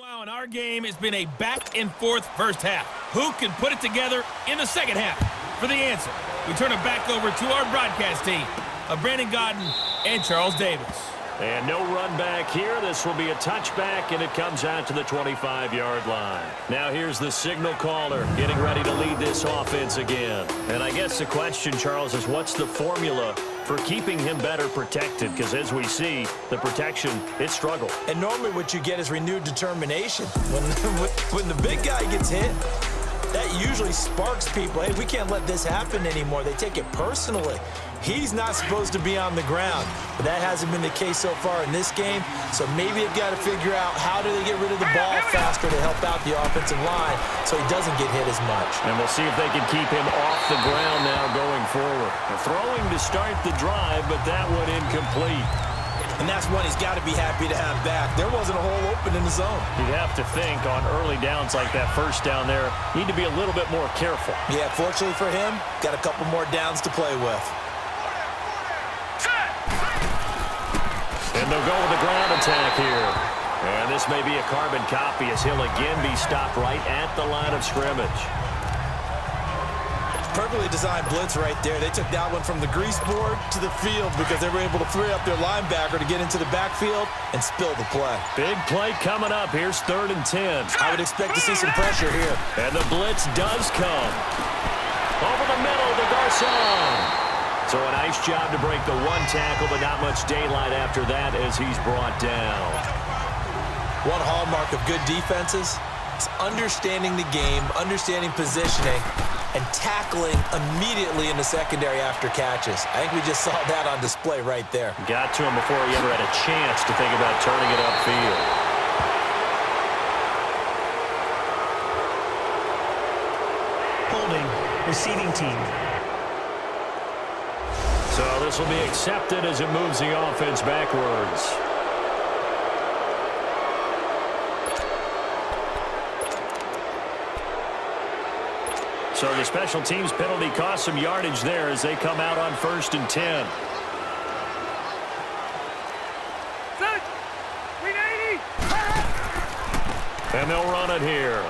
Meanwhile, in our game, it's been a back-and-forth first half. Who can put it together in the second half? For the answer, we turn it back over to our broadcast team of Brandon Godden and Charles Davis. And no run back here. This will be a touchback, and it comes out to the 25-yard line. Now here's the signal caller getting ready to lead this offense again. And I guess the question, Charles, is what's the formula for keeping him better protected? Because as we see, the protection, it struggled. And normally what you get is renewed determination. When the big guy gets hit, that usually sparks people. Hey, we can't let this happen anymore. They take it personally. He's not supposed to be on the ground, but that hasn't been the case so far in this game. So maybe they've got to figure out how do they get rid of the ball faster to help out the offensive line so he doesn't get hit as much. And we'll see if they can keep him off the ground now going forward. Throwing to start the drive, but that one incomplete. And that's one he's got to be happy to have back. There wasn't a hole open in the zone. You'd have to think on early downs like that first down there, need to be a little bit more careful. Yeah, fortunately for him, got a couple more downs to play with. And they'll go with the ground attack here. And this may be a carbon copy as he'll again be stopped right at the line of scrimmage. Perfectly designed blitz right there. They took that one from the grease board to the field because they were able to free up their linebacker to get into the backfield and spill the play. Big play coming up. Here's 3rd and 10. I would expect to see some pressure here. And the blitz does come. Over the middle to Garcon. So a nice job to break the one tackle, but not much daylight after that as he's brought down. One hallmark of good defenses is understanding the game, understanding positioning, and tackling immediately in the secondary after catches. I think we just saw that on display right there. Got to him before he ever had a chance to think about turning it upfield. Holding, receiving team. So this will be accepted as it moves the offense backwards. So the special teams penalty cost some yardage there as they come out on 1st and 10. And they'll run it here.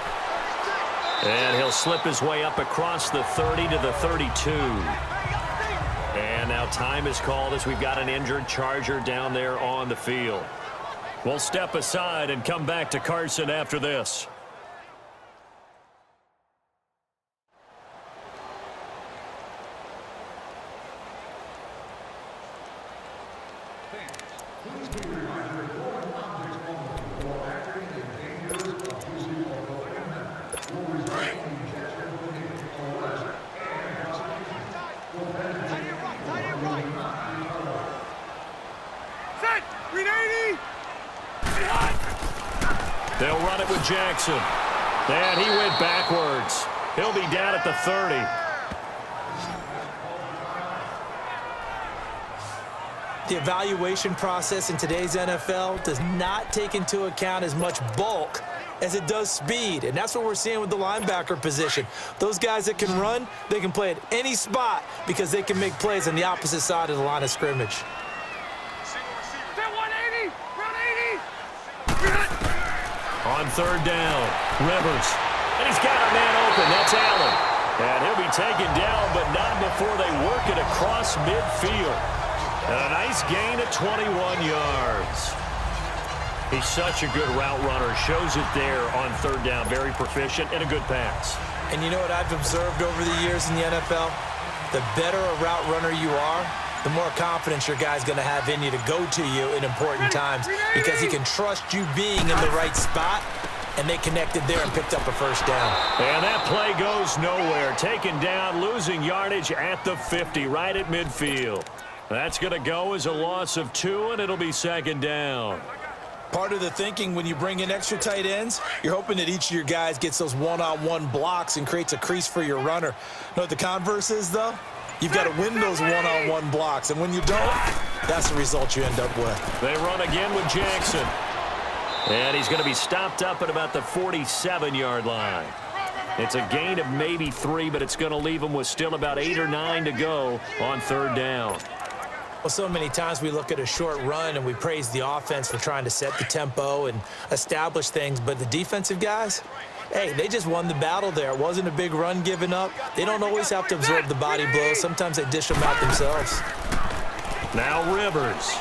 And he'll slip his way up across the 30 to the 32. And now time is called as we've got an injured Charger down there on the field. We'll step aside and come back to Carson after this. They'll run it with Jackson. And he went backwards. He'll be down at the 30. The evaluation process in today's NFL does not take into account as much bulk as it does speed, and that's what we're seeing with the linebacker position. Those guys that can run, they can play at any spot because they can make plays on the opposite side of the line of scrimmage. On 3rd down, Rivers. And he's got a man open. That's Allen. And he'll be taken down, but not before they work it across midfield. And a nice gain of 21 yards. He's such a good route runner. Shows it there on 3rd down. Very proficient and a good pass. And you know what I've observed over the years in the NFL? The better a route runner you are, the more confidence your guy's going to have in you to go to you in important times because he can trust you being in the right spot, and they connected there and picked up a 1st down. And that play goes nowhere. Taken down, losing yardage at the 50, right at midfield. That's going to go as a loss of 2, and it'll be 2nd down. Part of the thinking when you bring in extra tight ends, you're hoping that each of your guys gets those one-on-one blocks and creates a crease for your runner. Know what the converse is, though? You've got to win those one-on-one blocks, and when you don't, that's the result you end up with. They run again with Jackson. And he's going to be stopped up at about the 47-yard line. It's a gain of maybe 3, but it's going to leave him with still about 8 or 9 to go on 3rd down. Well, so many times we look at a short run and we praise the offense for trying to set the tempo and establish things, but the defensive guys, hey, they just won the battle there. It wasn't a big run given up. They don't always have to absorb the body blows. Sometimes they dish them out themselves. Now Rivers.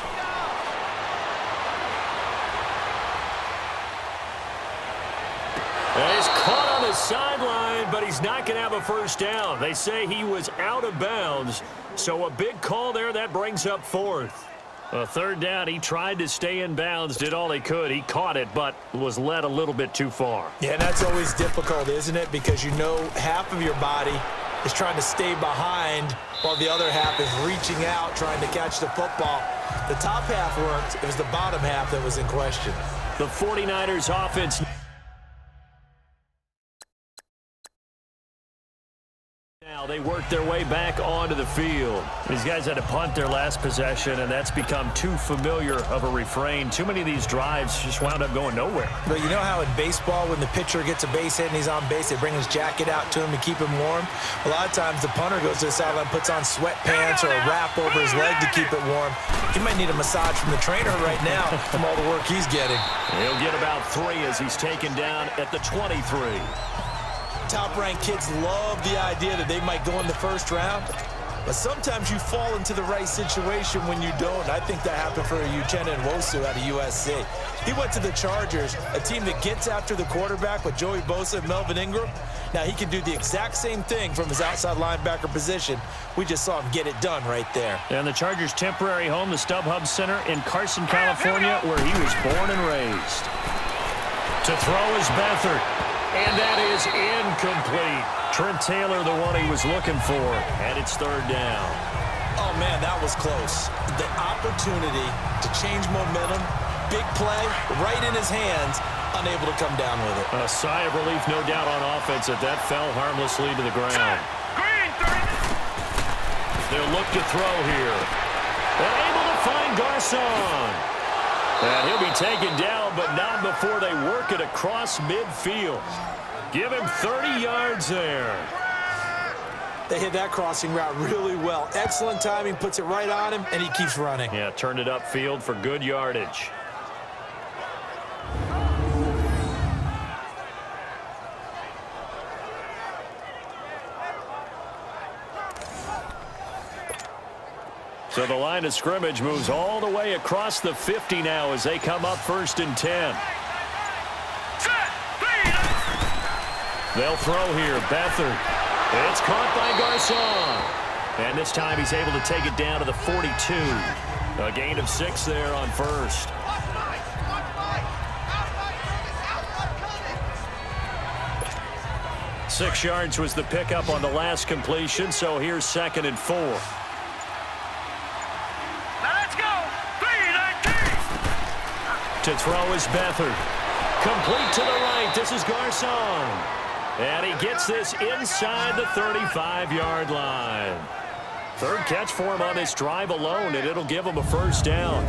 And he's caught on the sideline, but he's not going to have a first down. They say he was out of bounds, so a big call there. That brings up fourth. A third down, he tried to stay in bounds, did all he could. He caught it, but was led a little bit too far. Yeah, that's always difficult, isn't it? Because you know half of your body is trying to stay behind while the other half is reaching out, trying to catch the football. The top half worked. It was the bottom half that was in question. The 49ers offense. Now they work their way back onto the field. These guys had to punt their last possession, and that's become too familiar of a refrain. Too many of these drives just wound up going nowhere. But you know how in baseball, when the pitcher gets a base hit and he's on base, they bring his jacket out to him to keep him warm? A lot of times the punter goes to the sideline, puts on sweatpants or a wrap over his leg to keep it warm. He might need a massage from the trainer right now from all the work he's getting. He'll get about 3 as he's taken down at the 23. Top-ranked kids love the idea that they might go in the first round, but sometimes you fall into the right situation when you don't. I think that happened for Uchenna Nwosu out of USC. He went to the Chargers, a team that gets after the quarterback with Joey Bosa and Melvin Ingram. Now he can do the exact same thing from his outside linebacker position. We just saw him get it done right there. And the Chargers' temporary home, the StubHub Center in Carson, California, where he was born and raised. To throw is Beathard. And that is incomplete. Trent Taylor, the one he was looking for, and it's third down. Oh, man, that was close. The opportunity to change momentum, big play, right in his hands, unable to come down with it. A sigh of relief, no doubt, on offense that fell harmlessly to the ground. They'll look to throw here. And able to find Garcon. And he'll be taken down, but not before they work it across midfield. Give him 30 yards there. They hit that crossing route really well. Excellent timing, puts it right on him, and he keeps running. Yeah, turned it upfield for good yardage. So the line of scrimmage moves all the way across the 50 now as they come up 1st and 10. They'll throw here. Beathard. It's caught by Garcon. And this time he's able to take it down to the 42. A gain of 6 there on first. Six yards was the pickup on the last completion, so here's 2nd and 4. To throw is Beathard. Complete to the right. This is Garcon. And he gets this inside the 35-yard line. Third catch for him on this drive alone, and it'll give him a first down.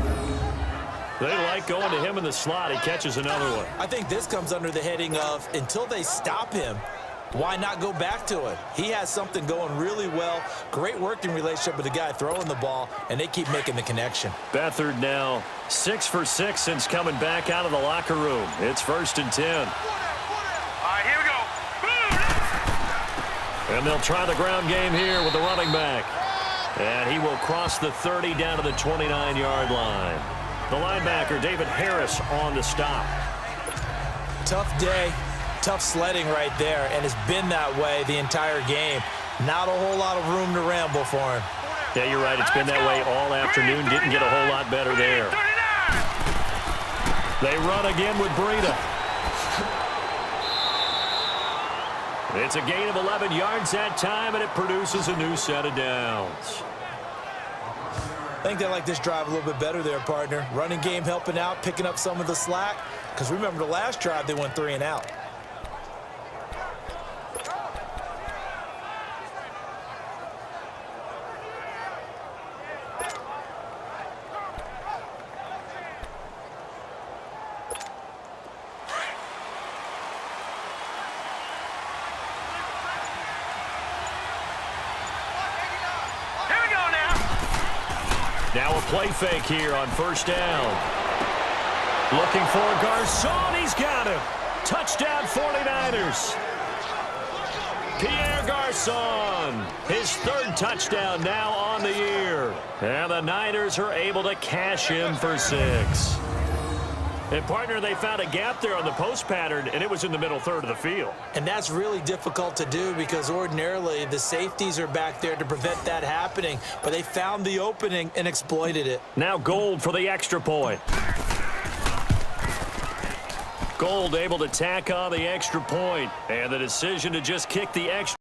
They like going to him in the slot. He catches another one. I think this comes under the heading of until they stop him, why not go back to it? He has something going really well. Great working relationship with the guy throwing the ball, and they keep making the connection. Beathard now 6 for 6 since coming back out of the locker room. It's 1st and 10. All right, here we go. And they'll try the ground game here with the running back. And he will cross the 30 down to the 29-yard line. The linebacker, David Harris, on the stop. Tough day. Tough sledding right there, and it's been that way the entire game. Not a whole lot of room to ramble for him. Yeah, you're right. It's been that way all afternoon. Didn't get a whole lot better there. They run again with Breida. It's a gain of 11 yards that time, and it produces a new set of downs. I think they like this drive a little bit better there, partner. Running game helping out, picking up some of the slack. Because remember the last drive, they went 3 and out. Now a play fake here on first down. Looking for Garcon. He's got him. Touchdown 49ers. Pierre Garcon, his third touchdown now on the year. And the Niners are able to cash in for 6. And, partner, they found a gap there on the post pattern, and it was in the middle third of the field. And that's really difficult to do because ordinarily the safeties are back there to prevent that happening. But they found the opening and exploited it. Now Gold for the extra point. Gold able to tack on the extra point. And the decision to just kick the extra